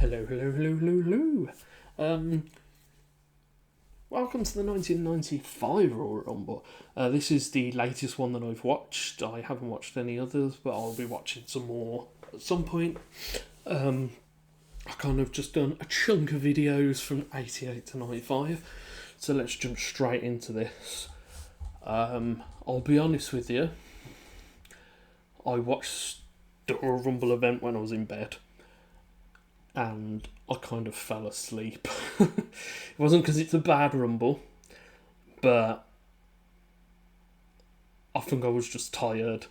Hello. Welcome to the 1995 Royal Rumble. This is the latest one that I've watched. I haven't watched any others, but I'll be watching some more at some point. I kind of just done a chunk of videos from 88 to 95, so let's jump straight into this. I'll be honest with you, I watched the Royal Rumble event when I was in bed, and I kind of fell asleep. It wasn't because it's a bad Rumble, but I think I was just tired,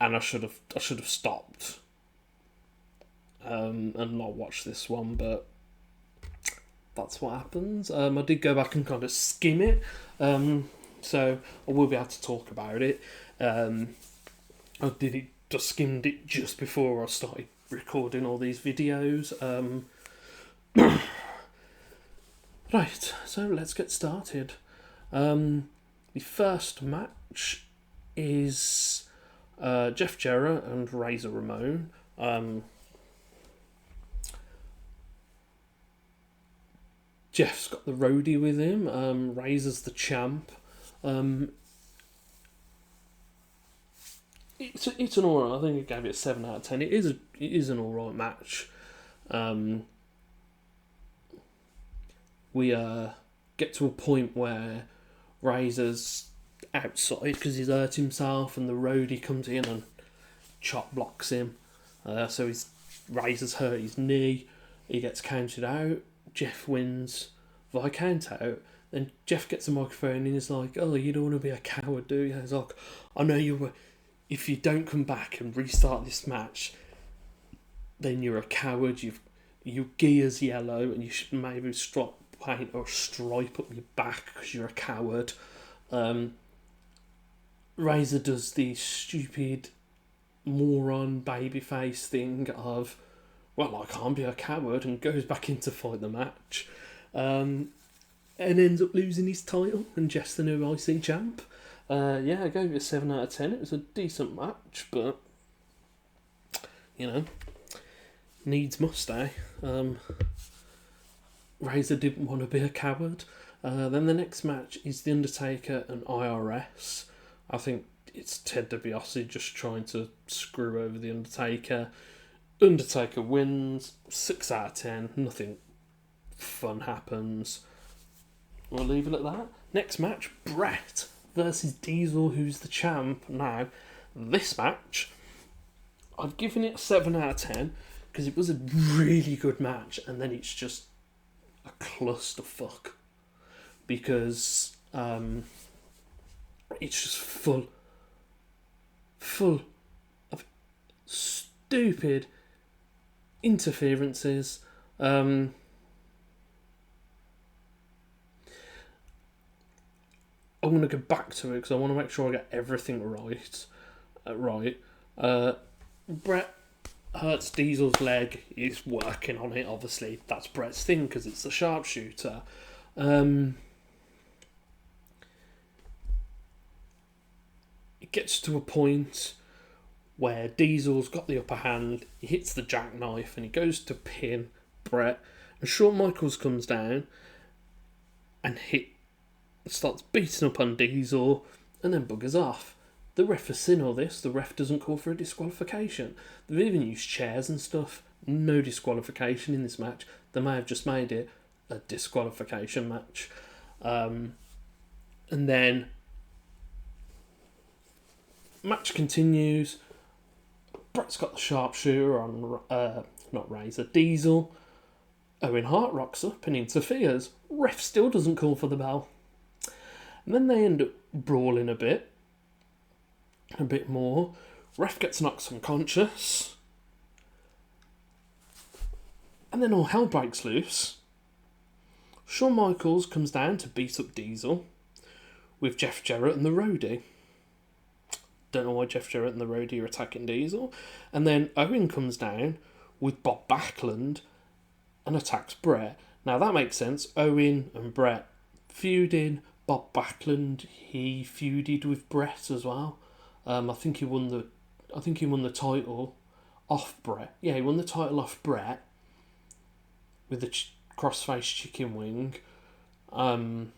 and I should have stopped and not watched this one. But that's what happens. I did go back and kind of skim it, so I will be able to talk about it. Just skimmed it just before I started recording all these videos. Right, so let's get started. The first match is Jeff Jarrett and Razor Ramon. Jeff's got the roadie with him. Razor's the champ. It's an alright. I think I gave it a 7 out of 10. It is an alright match. We get to a point where Razor's outside because he's hurt himself, and the roadie comes in and chop blocks him. So Razor's hurt his knee. He gets counted out. Jeff wins by count out. Then Jeff gets a microphone and he's like, "Oh, you don't want to be a coward, do you?" He's like, "I know you were. If you don't come back and restart this match, then you're a coward. Your gear's yellow, and you should maybe paint or stripe up your back because you're a coward." Razor does the stupid moron babyface thing of, "Well, I can't be a coward," and goes back in to fight the match, and ends up losing his title, and Jeff's the new IC champ. I gave it a 7 out of 10. It was a decent match, but needs must, eh? Razor didn't want to be a coward. Then the next match is The Undertaker and IRS. I think it's Ted DiBiase just trying to screw over The Undertaker. Undertaker wins, 6 out of 10. Nothing fun happens. We'll leave it at that. Next match, Bret versus Diesel, who's the champ. Now, this match, I've given it a 7 out of 10 because it was a really good match, and then it's just a clusterfuck because it's just full of stupid interferences. I'm going to go back to it because I want to make sure I get everything right. Bret hurts Diesel's leg. He's working on it, obviously. That's Bret's thing because it's the sharpshooter. It gets to a point where Diesel's got the upper hand. He hits the jackknife and he goes to pin Bret. And Shawn Michaels comes down and starts beating up on Diesel and then buggers off. The ref has seen all this. The ref doesn't call for a disqualification. They've even used chairs and stuff. No disqualification in this match. They may have just made it a disqualification match. And then match continues. Bret's got the sharpshooter on not Razor, Diesel. Owen Hart rocks up and interferes. Ref still doesn't call for the bell. And then they end up brawling a bit more. Ref gets knocked unconscious. And then all hell breaks loose. Shawn Michaels comes down to beat up Diesel with Jeff Jarrett and the roadie. Don't know why Jeff Jarrett and the roadie are attacking Diesel. And then Owen comes down with Bob Backlund and attacks Bret. Now that makes sense. Owen and Bret feuding. Bob Backlund, he feuded with Bret as well. I think he won the title off Bret. Yeah, he won the title off Bret. with the crossface chicken wing. And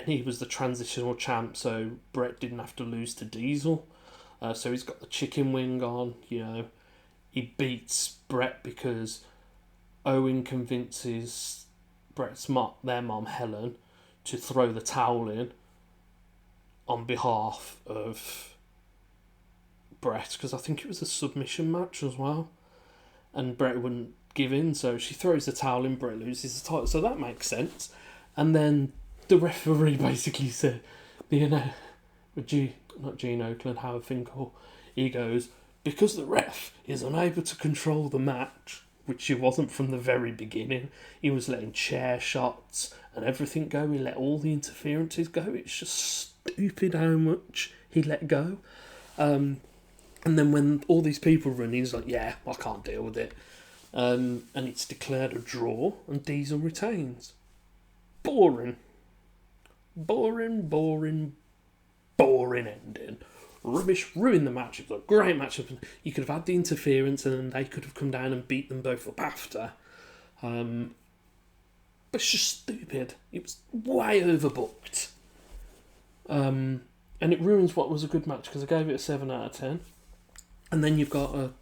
he was the transitional champ, so Brett didn't have to lose to Diesel. So he's got the chicken wing on, He beats Brett because Owen convinces their mom Helen to throw the towel in on behalf of Brett, because I think it was a submission match as well. And Brett wouldn't give in, so she throws the towel in, Brett loses the title, so that makes sense. And then the referee basically said, not Gene Oakland, Howard Finkel, he goes, because the ref is unable to control the match, which he wasn't from the very beginning, he was letting chair shots and everything go, he let all the interferences go, it's just stupid how much he let go. And then when all these people run, he's like, yeah, I can't deal with it. And it's declared a draw, and Diesel retains. Boring ending. Rubbish, ruined the match. It was a great match. You could have had the interference and they could have come down and beat them both up after. But it's just stupid. It was way overbooked. And it ruins what was a good match, because I gave it a 7 out of 10. And then you've got a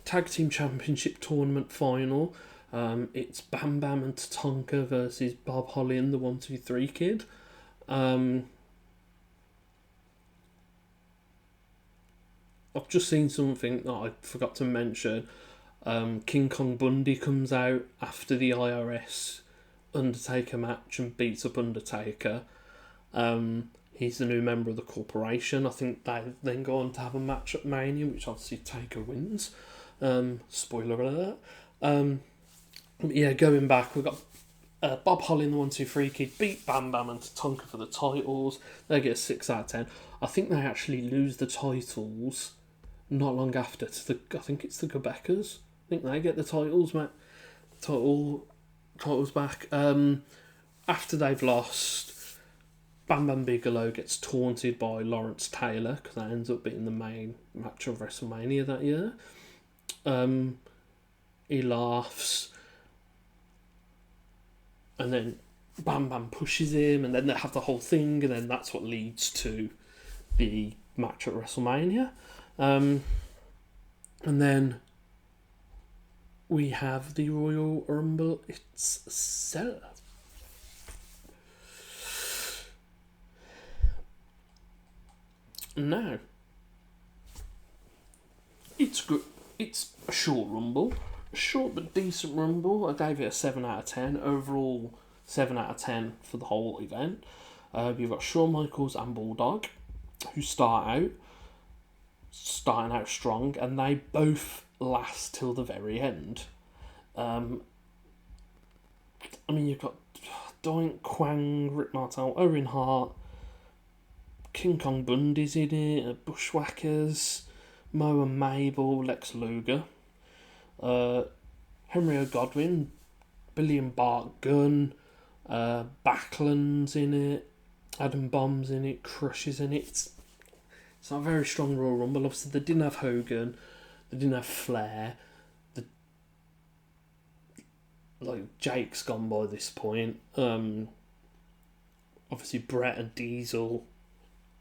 Tag Team Championship Tournament final. It's Bam Bam and Tatanka versus Bob Holly and the 1-2-3 Kid. I've just seen something that I forgot to mention. King Kong Bundy comes out after the IRS Undertaker match and beats up Undertaker. He's the new member of the corporation. I think they then go on to have a match at Mania, which obviously Taker wins. Spoiler alert. Going back, we've got Bob Holly and the 1-2-3 Kid beat Bam Bam and Tatanka for the titles. They get a 6 out of 10. I think they actually lose the titles not long after to I think it's the Quebecers. I think they get the titles, mate. Titles back. After they've lost, Bam Bam Bigelow gets taunted by Lawrence Taylor, because that ends up being the main match of WrestleMania that year. He laughs, and then Bam Bam pushes him, and then they have the whole thing, and then that's what leads to the match at WrestleMania. And then we have the Royal Rumble itself. Now, it's good. It's a short Rumble. A short but decent Rumble. I gave it a 7 out of 10. Overall, 7 out of 10 for the whole event. You've got Shawn Michaels and Bulldog, who starting out strong, and they both last till the very end. You've got Doink, Quang, Rick Martel, Owen Hart, King Kong Bundy's in it, Bushwhackers, Mo and Mabel, Lex Luger, Henry O. Godwin, Billy and Bart Gunn, Backlund's in it, Adam Bomb's in it, Crush is in it. It's not a very strong Royal Rumble. Obviously, they didn't have Hogan, they didn't have Flair. Jake's gone by this point. Obviously, Brett and Diesel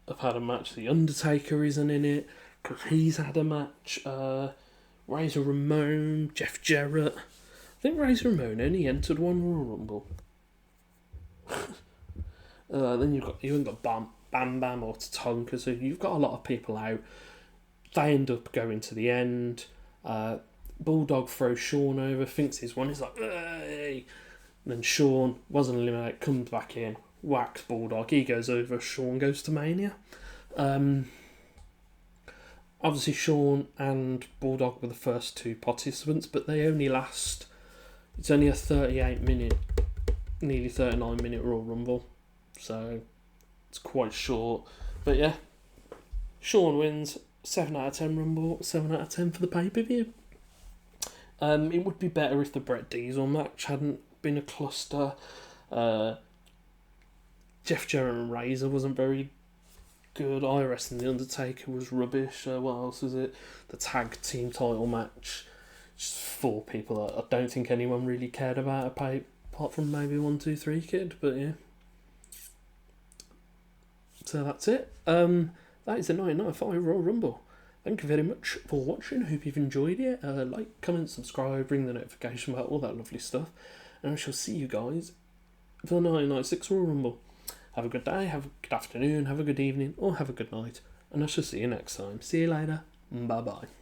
have had a match. The Undertaker isn't in it, because he's had a match. Razor Ramon, Jeff Jarrett. I think Razor Ramon only entered one Royal Rumble. Then you haven't got Bam Bam or Tatanka, so you've got a lot of people out. They end up going to the end. Bulldog throws Shawn over, thinks he's won. He's like, hey! And then Shawn wasn't eliminated, comes back in, whacks Bulldog. He goes over. Shawn goes to Mania. Obviously, Shawn and Bulldog were the first two participants, but they only last. It's only a 38-minute, nearly 39-minute Royal Rumble, so it's quite short. But yeah, Shawn wins. 7 out of 10 Rumble, 7 out of 10 for the pay-per-view. It would be better if the Brett Diesel match hadn't been a cluster. Jeff Jarrett and Razor wasn't very good. IRS and The Undertaker was rubbish. What else was it? The tag team title match, just 4 people. I don't think anyone really cared about apart from maybe 123 Kid, but yeah. So that's it. That is the 1995 Royal Rumble. Thank you very much for watching. Hope you've enjoyed it. Like, comment, subscribe, ring the notification bell, all that lovely stuff. And I shall see you guys for the 1996 Royal Rumble. Have a good day, have a good afternoon, have a good evening, or have a good night. And I shall see you next time. See you later. Bye bye.